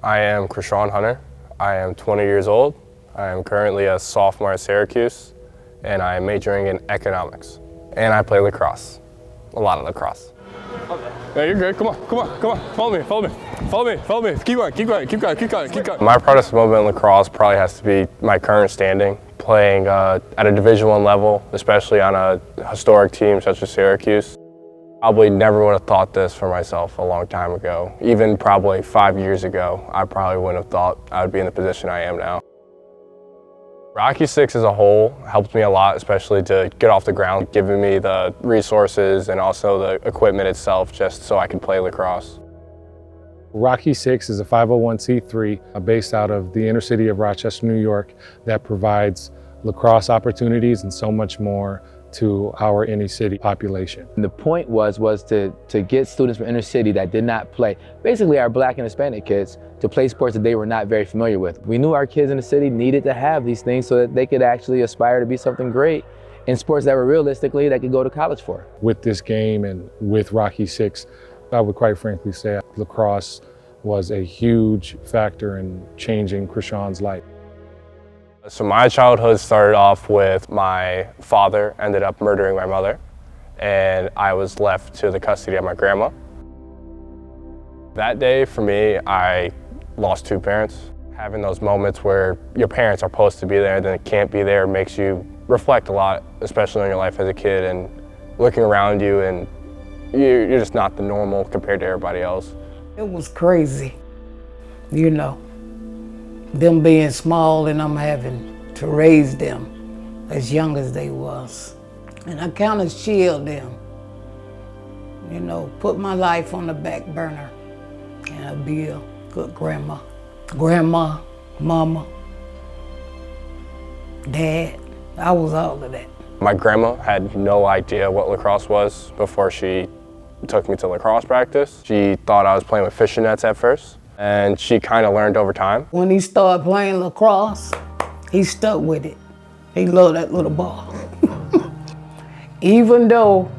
I am Chrishawn. I am 20 years old. I am currently a sophomore at Syracuse, and I am majoring in economics. And I play lacrosse, a lot of lacrosse. Yeah, you're good. Come on. Follow me. Keep going. My proudest moment in lacrosse probably has to be my current standing, playing at a Division I level, especially on a historic team such as Syracuse. Probably never would have thought this for myself a long time ago. Even probably 5 years ago, I probably wouldn't have thought I would be in the position I am now. Rocky 6 as a whole helped me a lot, especially to get off the ground, giving me the resources and also the equipment itself just so I could play lacrosse. Rocky 6 is a 501c3 based out of the inner city of Rochester, New York, that provides lacrosse opportunities and so much more to our inner city population. And the point was to get students from inner city that did not play, basically our Black and Hispanic kids, to play sports that they were not very familiar with. We knew our kids in the city needed to have these things so that they could actually aspire to be something great in sports that were realistically they could go to college for. With this game and with Rocky 6, I would quite frankly say lacrosse was a huge factor in changing Chrishawn's life. So my childhood started off with my father ended up murdering my mother, and I was left to the custody of my grandma. That day for me, I lost two parents. Having those moments where your parents are supposed to be there and then can't be there makes you reflect a lot, especially on your life as a kid and looking around you, and you're just not the normal compared to everybody else. It was crazy, you know. Them being small and I'm having to raise them as young as they was. And I kind of shield them, you know, put my life on the back burner and I'll be a good grandma, mama, dad. I was all of that. My grandma had no idea what lacrosse was before she took me to lacrosse practice. She thought I was playing with fishing nets at first, and she kind of learned over time. When he started playing lacrosse, he stuck with it. He loved that little ball. Even though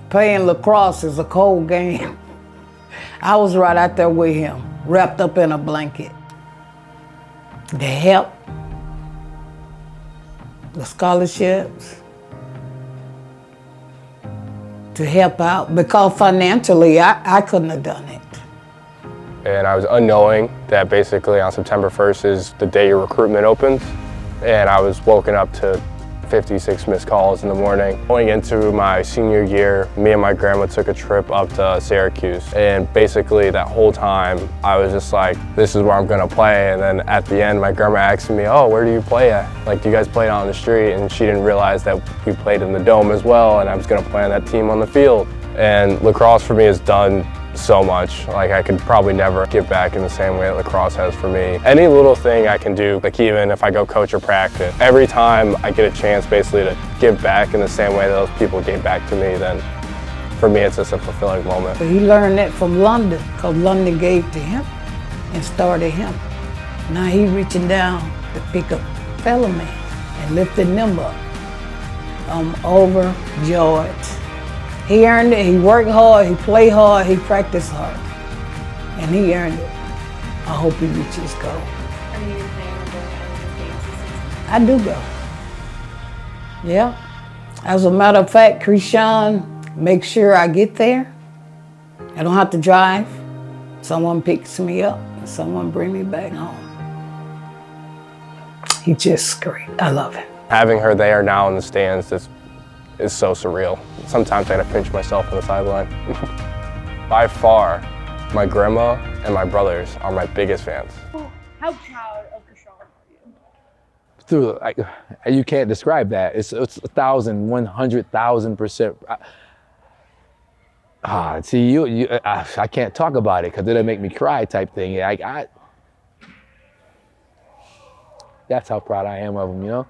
playing lacrosse is a cold game, I was right out there with him, wrapped up in a blanket. The help, the scholarships, to help out, because financially I couldn't have done it. And I was unknowing that basically on September 1st is the day your recruitment opens. And I was woken up to 56 missed calls in the morning. Going into my senior year, me and my grandma took a trip up to Syracuse. And basically that whole time, I was just like, this is where I'm gonna play. And then at the end, my grandma asked me, oh, where do you play at? Like, do you guys play out on the street? And she didn't realize that we played in the Dome as well, and I was gonna play on that team on the field. And lacrosse for me has done so much. Like, I could probably never give back in the same way that lacrosse has for me. Any little thing I can do, like even if I go coach or practice, every time I get a chance basically to give back in the same way that those people gave back to me, then for me it's just a fulfilling moment. He learned that from London, because London gave to him and started him. Now he reaching down to pick up fellow man and lifting them up. I'm overjoyed. He earned it, he worked hard, he played hard, he practiced hard, and he earned it. I hope he reaches his goal. Are you planning on going to any games this season? I do go. Yeah. As a matter of fact, Chrishawn makes sure I get there. I don't have to drive. Someone picks me up, and someone bring me back home. He's just great. I love him. Having her there now in the stands is so surreal. Sometimes I gotta pinch myself on the sideline. By far, my grandma and my brothers are my biggest fans. How proud of Chrishawn are you? You can't describe that. It's 1,000, 100,000%. See, I can't talk about it because it'll make me cry type thing. That's how proud I am of him, you know?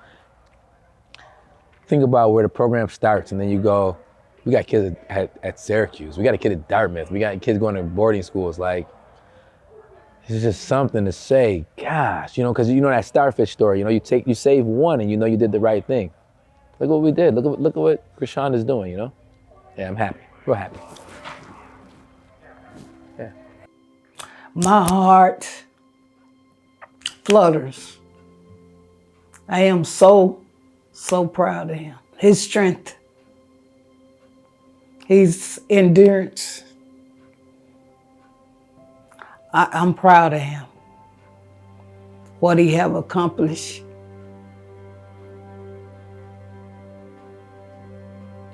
Think about where the program starts and then you go, we got kids at Syracuse, we got a kid at Dartmouth, we got kids going to boarding schools. Like, it's just something to say, gosh, you know, because you know that starfish story, you know, you save one and you know you did the right thing. Look what we did, look at what Chrishawn is doing, you know? Yeah, I'm happy, real happy. Yeah. My heart flutters. I am so proud of him. His strength, his endurance. I'm proud of him. What he have accomplished.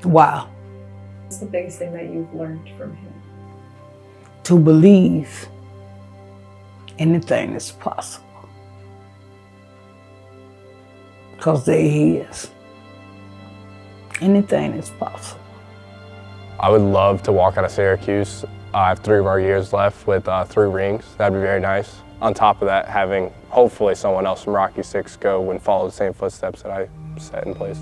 Wow. What's the biggest thing that you've learned from him? To believe anything is possible. Because there he is. Anything is possible. I would love to walk out of Syracuse. I have 3 more years left with 3 rings. That'd be very nice. On top of that, having hopefully someone else from Rocky 6 go and follow the same footsteps that I set in place.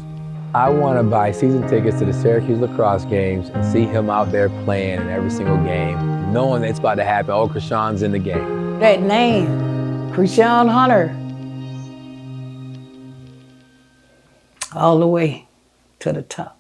I want to buy season tickets to the Syracuse lacrosse games and see him out there playing in every single game, knowing that it's about to happen. Oh, Chrishawn's in the game. That name, Chrishawn Hunter, all the way to the top.